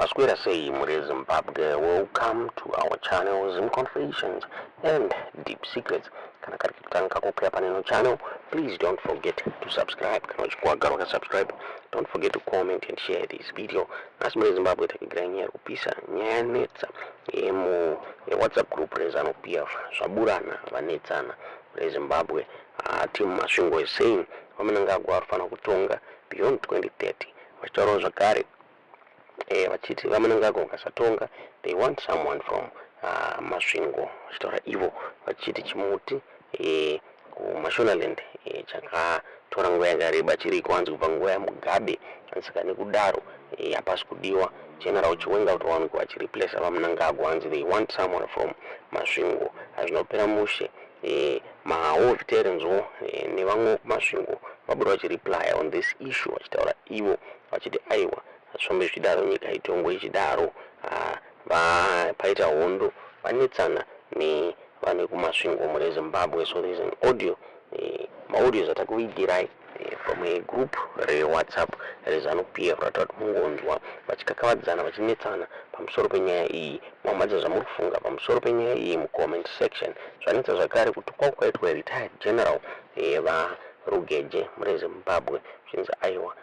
Masquera say Mure Zimbabwe, welcome to our channel Zim Confessions and Deep Secrets. Kana karikitanga kukwea paneno channel, please don't forget to subscribe. Kana uchukua garoka subscribe. Don't forget to comment and share this video. Nasi Mure Zimbabwe takigiranyia kupisa nyanetsa emu WhatsApp group rezano pia swaburana vanetsana Mure Zimbabwe. Team Masvingo is saying wamenangagwa arufana kutonga beyond 2030. Vachitaura zvakare vachiti vamenangagwa ukasatonga they want someone from Masvingo. Vachitaura ivo vachiti chimuti kuMashonaland chakatora nguva yakareba chiri kuwanzi kubva nguva yaMugabe, saka nekudaro hapasi kudiwa General Chiwenga kuti waoneke vachireplace vamenangagwa hanzi they want someone from Masvingo. Hazvinopera mushe all veterans nevamwe kuMasvingo vabura vachireply on this issue vachitaura ivo vachiti aiwa zvombe zvichidaro nyika itongo ichidaro paita hondo vanetsana nevanhu vekuMasvingo Mure Zimbabwe. So there is an audio maaudios atakuvigirai from a group WhatsApp rezano pf ratatu mungonzwa vachikakavadzana vachinetsana pamusoro penyaya iyi. Mwamadza zvamuri kufunga pamusoro penyaya iyi mucomment section. Zvanetsa zvakare kuti kwakukaitwa retired general vaRugeje Mure Zimbabwe zvinzi aiwa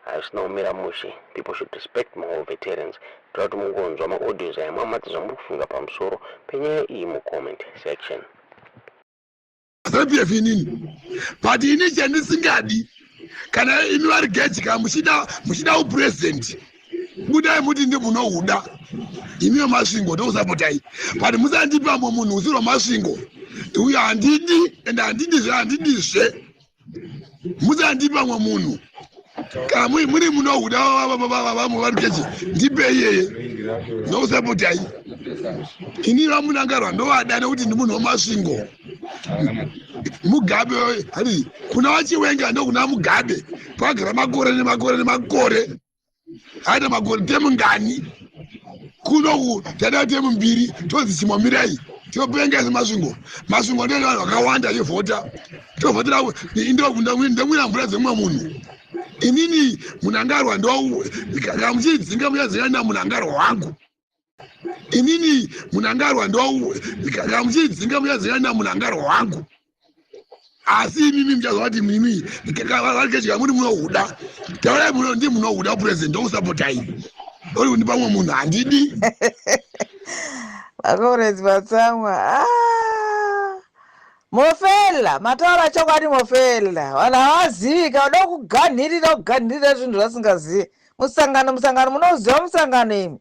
hazvina kumira mushe, people should respect more veterans. Toti mungonzwa maaudios aya mwamadza zvamuri kufunga pamusoro penyaya iyi mucomment section. But ini chandisingadi kana imi vari gejika muchida upresident budai muti ndi munohuda imiwo Masvingo ndokusapotai, but musandipa munhu usiro Masvingo uyo handidi ende handidizve musandipa munhu kana muri munohuda vamwe vari geji ndipe iyeye ndokusapotai. Ini vamunangarwa ndovada nekuti ndi munhu weMasvingo. Mugabe hari kuna vachiwenga ndo kuna Mugabe kwagara makore nemakore aita makore temungani kuno tada temu mbiri tozi chimomirai topenga seMasvingo. Masvingo ndio vanhu vakawanda yevhota tovhotera ndemwina mvura dzemwe munhu. Inini munangarwa ndo kamuchidzinga muchadzinga na munangarwa wangu. Inini munangarwa ndo kamuchidzinga muchadzinga na munangarwa wangu. Asi mimi mchazawati mimi kakavakechika muri munohuda taurai muno ndi munohuda president ndokusapotai uri kundipa mwe munhu handidi. Makomrades vatsamwa mofela mataura chokwadi mofela vanhu havazivi kada kuganhirira zvinhu zvasingazivi. Musangano munoziva musangano imi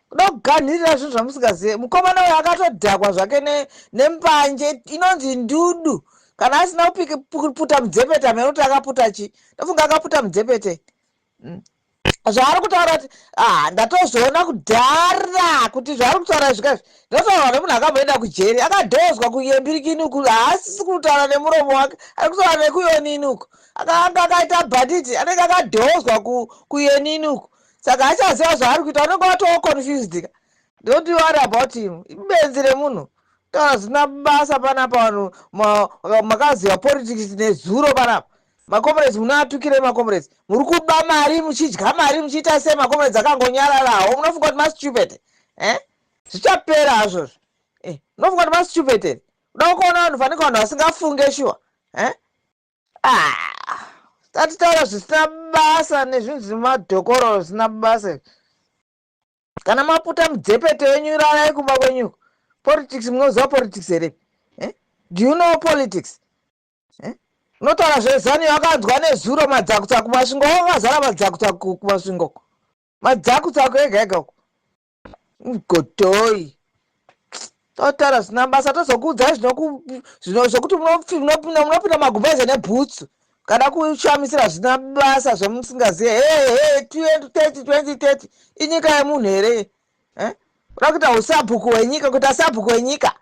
kuda kuganhirira zvinhu zvamusingazivi. Mukomana uyo akatodhakwa zvake nembanje inonzi ndudu kana asina kuputa mudzepete amene kuti akaputa chi ndofunga akaputa mudzepete zvaari kutaura kuti ndatozoona kudhara kuti zvaari kutaura zvikazvi ndotaura nemunhu akamboenda kujeri akadhozwa kuyembirikini uku haasisi kutaura nemuromo wake ari kutaura nekuyonini uku anga akaita bhanditi anenge akadhozwa kuyonini uku saka achaziva zvaari kuita unenge watoo confused. Don't worry about him. Ibenzi remunhu zina basa panapa vanhu makaziva politics nezuro panapa. Makomrades munoatukire makomrades muri kuba mari muchidya mari muchiita sei makomrades akangonyararawo munofunga kuti mastupid zvichapera hazvo munofunga kuti mastupid uda kuona vanhu fanike vanhu vasingafunge shuwa tatitaura zvisina basa nezvinhu zvimadhokoro zvisina basa. Kana maputa mudzepete wenyu rarai kumba kwenyuko politics munoziva politics here? Do you know politics? Unotaura zvezani wakanzwa nezuro madzakutsaku Masvingo wakazara madzakutsaku kuMasvingo madzakutsaku ega ega uko godoi totaura zvisina basa tozokuudzai zvokuti munopinda magumbeze nebhutsu kana kushamisira zvisina basa zvamusingazive. 2030 inyika yemunhu here? Uda kuita usabhuku wenyika kuita sabhuku wenyika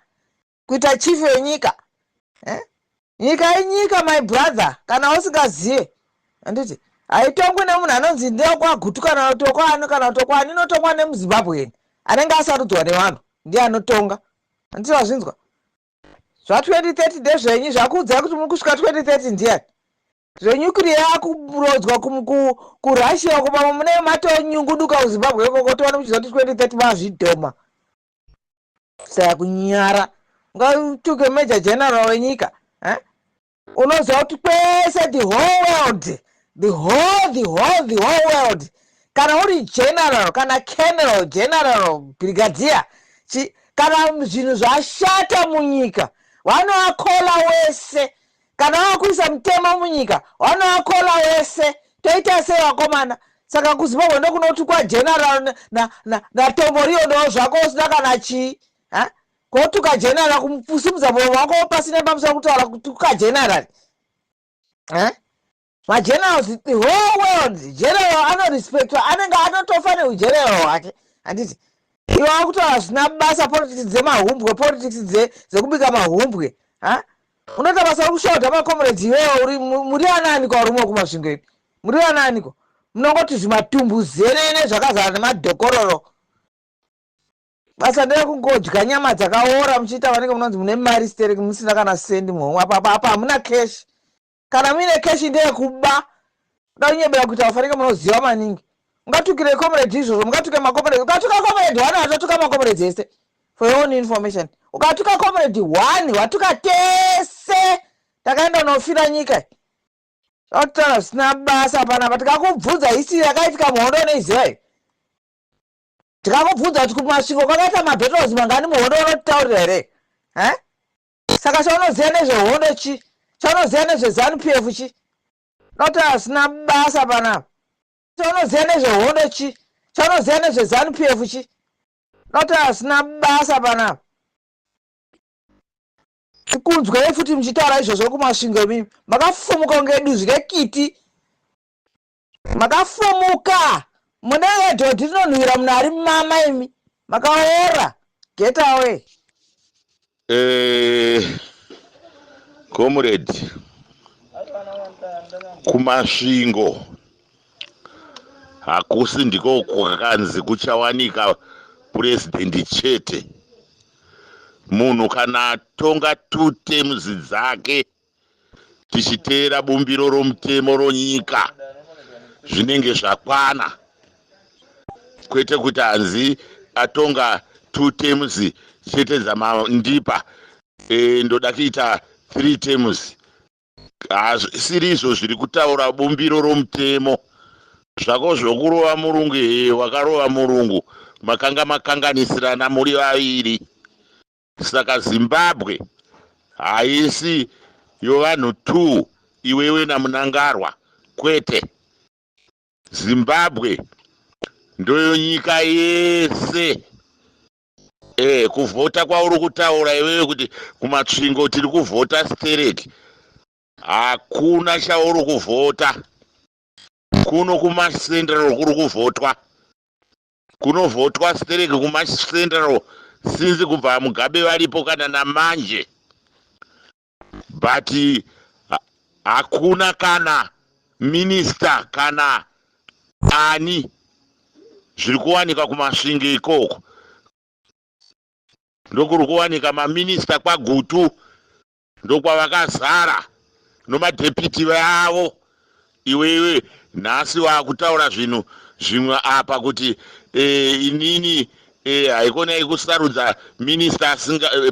kuita chief wenyika nyika inyika my brother kana usingazive. Handiti haitongwi nemunhu anonzi ndokwagutu kana tokwani kana tokwani inotongwa nemuZimbabwe anenge asarudzwa nevanhu ndiye anotonga. Handiti wazvinzwa zva 2030 ndezvenyu zvakuudzai kuti muri kusvika 2030 ndiani? zvenyukiria kurodzwa kuRussia kupa mune matonyunguduka kuZimbabwe ikoko toona muchizoti 2030 mazvidhoma. Saka kunyara ngatuke Major General wenyika unoziva kuti kwese the whole world kana uri general kana colonel general brigadier kana zvinhu zvashata munyika vanoakola wese. Kana wakuisa mutemo munyika vanoakola wese. Toita sei vakomana? Saka kuZimbabwe ndokunoti kwageneral naTomoriyo ndo zvako usina kana chii. Kotuka general kumusimudza muromo wako pasina pamusoro kutaura kuti ukageneral. Magenerals the whole world general anorespectwa, anenge anotofa neugeneral wake. Handiti iwe wakutaura zvina basa politics dzemahumbwe, politics dzekubika mahumbwe. Unoita basa rokushaudha makomrades iwewe muri anani kwarumo kumasvingo? Muri ananiko? Munongoti zvimatumbu zerene zvakazara nemadhokororo. Basa nderekungodya nyama dzakaora muchiita vanenge munonzi mune mari stereki musina kana sendi muhomwe. Apa hamuna cash. Kana muine cash ndeyekuba. Ndaunyebera kuita vafanike munoziva maningi. Ungatukire comrades izvozvo, mungatuke makomrades. Ukatuka comrade 1 watotuka makomrades ese. For your own information. Ukatuka comrade 1 watuka tese. Takaenda unofira nyika. Otara zvisina basa panapa. Tikakubvunza histori yakaitika muhondo unoiziva here. Tikakubvunza kuti kumasvingo kwakaita mabattles mangani muhondo unotaurira here. Saka chaunoziva nezvehondo chi? Chaunoziva nezveZANU-PF chi? Otara zvisina basa panapa. Chaunoziva nezvehondo chi? Chaunoziva nezveZANU-PF chi? Otara zvisina basa panapa. Kunzwei futi muchitaura izvozvo kumasvingo mimi. Makafumuka kunge duzi rekiti. Makafumuka. Mune dhodhi rinonhuhwira munhu ari mumama imi. Makaora. Get away. Comrade, kumasvingo hakusi ndiko kwakanzi kuchawanika president chete. Munhu kana atonga 2 terms dzake tichiteera bumbiro romutemo ronyika zvinenge zvakwana, kwete kuti hanzi atonga 2 terms chete dzamandipa ndoda kuita 3 terms. Siri izvo zviri kutaura bumbiro romutemo. Zvako zvokurova murungu wakarova murungu, makanga makanganisirana muri vaviri. Saka Zimbabwe haisi yovanhu 2 iwewe naMunangarwa, kwete. Zimbabwe ndoyo nyika yese. Kuvhota kwauri kutaura iwewe kuti kumatsvingo tiri kuvhota stereki, hakuna chauri kuvhota. Kuno kumacentralo kuri kuvhotwa. Kunovhotwa stereki kumacentralo sinzi kubva Mugabe varipo kana namanje. But hakuna kana minister kana ani zviri kuwanika kumasvingo ikoko. Ndokuri kuwanika maminista kwaGutu, ndokwavakazara nomadhepiti vavo. Iwewe nhasi wakutaura zvinhu zvimwe apa kuti inini haikonai kusarudza minista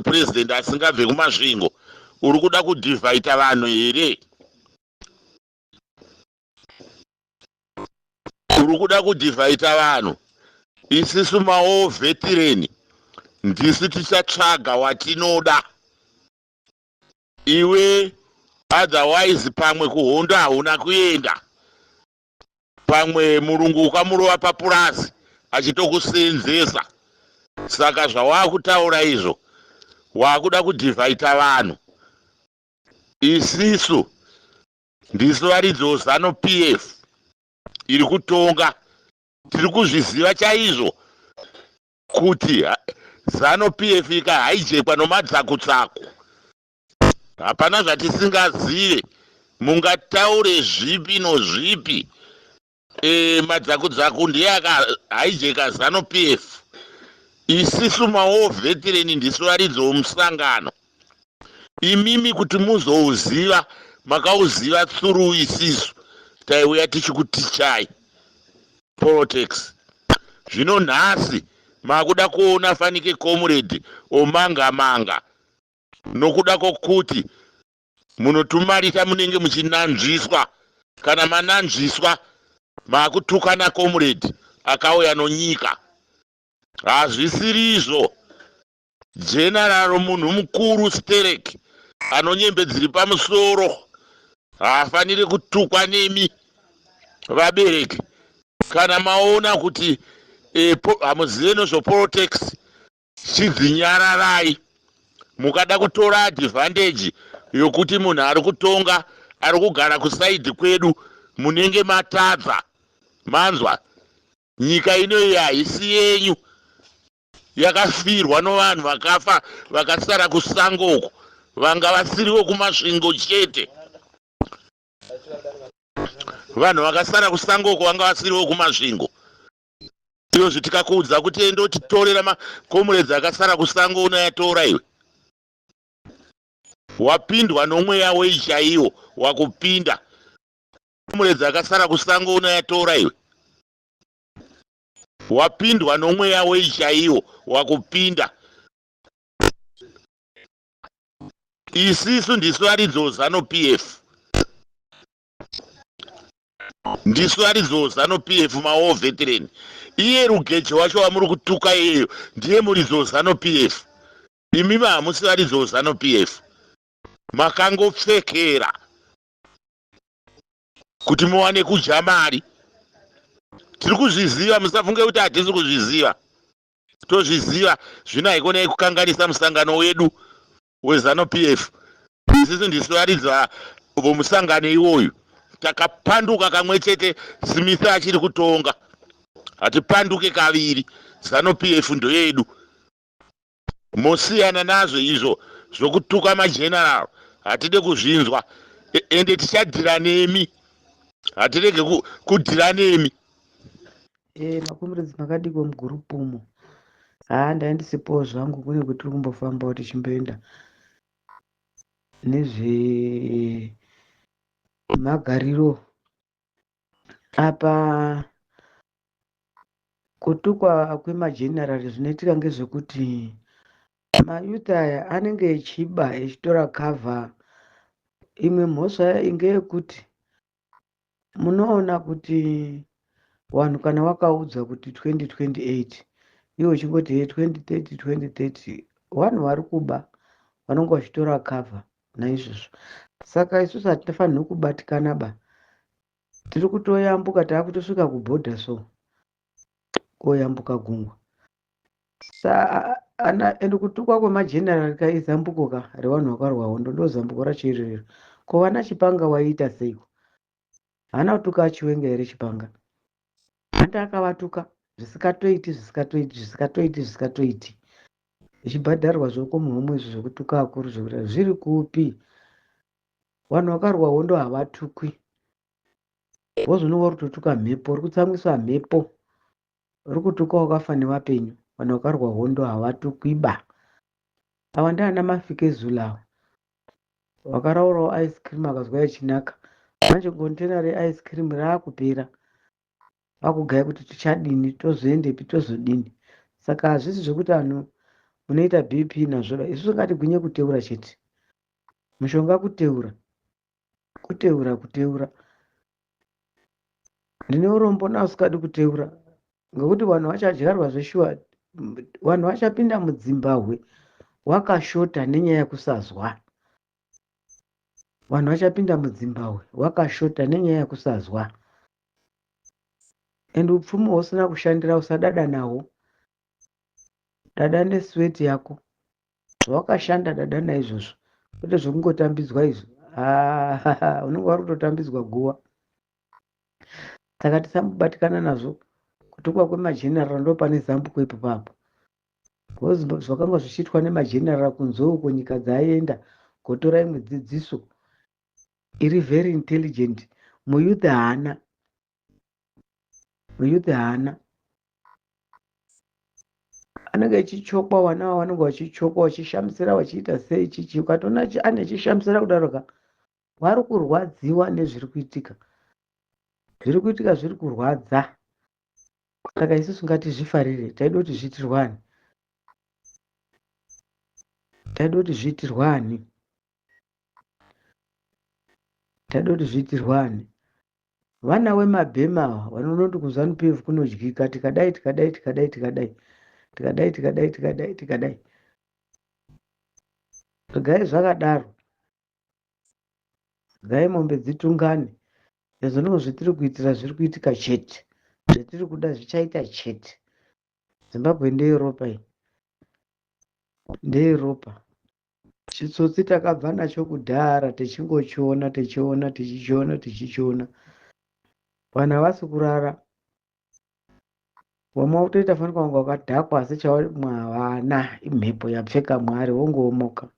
president asingabve kumasvingo. Uri kuda kudivhaita vanhu here? Uri kuda kudivhaita vanhu? Isusu mawo veteran ndisi tichatsvaga watinoda. Iwe otherwise pamwe kuhondo hauna kuenda. Pamwe murungu ukamurova papurazi achitokuseenzesa. Saka zvawakutaura izvo wakuda kudivhaita vanhu. Isisu ndisu varidzo ZANU-PF iri kutonga. Tiri kuzviziva chaizvo kuti ZANU-PF ikahaijekwa nomadzakutsaku. Hapana zvatisingazive. Mungataure zvipi nozvipi. Madzakutsaku ndiye akahaijeka ZANU-PF. Isisu mawo veteran ndisu varidzo musangano. Imimi kuti muzouziva makauziva tsuru isisu taiuya tichikutichai politics. Zvino nhasi makuda kuona Fanike Comrade omanga nokuda kwokuti munotumarita munenge muchinanzviswa, kana mananzviswa makutukana Comrade akauya nonyika. Hazvisiri izvo. General munhu mukuru Sterek anonyembe dziri pamusoro haafaniri kutukwa nemi vabereki. Kana maona kuti hamuzive nezvepolitics, chidzinyararai. Mukada kutora advantage yokuti munhu ari kutonga ari kugara kusaidhi kwedu, munenge matadza. Manzwa, nyika inoyi haisi yenyu, yakafirwa novanhu vakafa vakasara kusango uko, vanga vasiriwo kumasvingo chete. Vanhu vakasara kusango uko vanga vasiriwo kumasvingo. Izvozvo tikakuudza kuti ende uchitorera makomrades akasara kusango unoyatora iwe. Wapindwa nomweya weichaiwo wakupinda. Komrades akasara kusango unoyatora iwe. Wapindwa nomweya weichaiwo wakupinda. Isisu ndisu aridzo Zanu PF. Ndisu aridzo Zanu PF mawo veteran. Iye Rugeche wacho wamuri kutuka iyeyo ndiye muri Zanu PF. Imi hamusi vari Zanu PF. Makangopfekera kuti muwane kudya mari. Tiri kuzviziva, musafunge kuti hatisi kuzviziva. Tozviziva, zvino haikonai kukanganisa musangano wedu weZanu PF. Isisu ndisu varidza vomusangano iwoyu. Takapanduka kamwe chete Smith achiri kutonga. Hatipanduke kaviri. Zanu PF ndo yedu. Mosiyana nazvo izvo zvokutuka mageneral. Hatide kuzvinzwa. Ende tichadhira nemi. Hatirege kudhira nemi. Makomrades makadiko mugurupu umo. Ndaindisipo zvangu kune kuti tiri kumbofamba kuti chimboenda nezve magariro apa. Kutukwa kwemagenerali zvinoitika ngezvekuti mayuth aya anenge echiba echitora cover. Imwe mhosva ingeyekuti munoona kuti vanhu kana wakaudzwa kuti 2028 iwo uchingoti 2030 vanhu vari kuba vanonga vachitora cover naizvozvo. Saka isusu hatifanirwi kubatikana tiri kutoyambuka, taakutosvika kubhodha so koyambuka gungwa. Ende kutukwa kwemagenerali kaizambuko revanhu vakarwa hondo ndo zambuko racho irero. Ko vana Chipanga waiita seiko? Hana kutuka achiwenga here Chipanga? Handa akavatuka zvisikatoiti ichibhadharwa zvoko muhomwe izvo zvokutuka akuru zvokuti zviri kupi? Vanhu vakarwa hondo havatukwi. Wozvinova uri kutotuka mhepo, uri kutsamwiswa mhepo, uri kutuka wakafa nevapenyu. Vanhu vakarwa hondo havatukwiba. Ava ndaana Mafikizula ava vakaraurawo ice cream akazwa yachinaka. Manje kontena reice cream raakupera. Vakugaya kuti tichadini, tozoendepi, tozodini. Saka hazvisi zvokuti vanhu munoita BP nazvo. Isusu ngatigwinye kuteura chete. Mushonga kuteura. Ndine urombo nausikadi kuteura. Ngekuti vanhu vachadyarwa zveshuwa. Vanhu vachapinda muZimbabwe wakashota nenyaya yekusazwa. Ende upfumi husina kushandira usadada nawo. Dada nesweti yako. Zvawakashanda dada naizvozvo. Kwete zvokungotambidzwa izvo. Unenge wari kutotambidzwa guwa. Saka tisambobatikana nazvo. Kutukwa kwemagenerali ndo pane zambuko ipapo. Zvakanga zvichiitwa nemagenerali kunze uko nyika dzaienda kotora imwe dzidziso iri very intelligent. Muyuth haana. Anenge achichokwa, vana vanenge vachichokwa vachishamisira vachiita sei chichi. Ukatoona ane chishamisira kudaroka vari kurwadziwa nezviri kuitika. Zviri kuitika zviri kurwadza. Saka isusu ngatizvifarire. Taida kuti zviitirwani. Taida kuti zviitirwani. Taida kuti zviitirwani. Vana vemabhema ava vanonoti kuzanu PF kunodyika, tikadai tikadai tikadai tikadai tikadai tikadai tikadai tikadai. Regai zvakadaro. Regai mombe dzitungane. Izvo zvitiri kuitira zviri kuitika chete. Zvetiri kuda zvichaita chete. Zimbabwe ndeyeropa iyi. Ndeyeropa. Chitsotsi takabva nacho kudhara tichingochiona tichiona tichichiona tichichiona. Vanhu havasi kurara. Wama utoita fanira kunge wakadhakwa asi chauri mwana imhepo yapfeka mwari wongoomoka.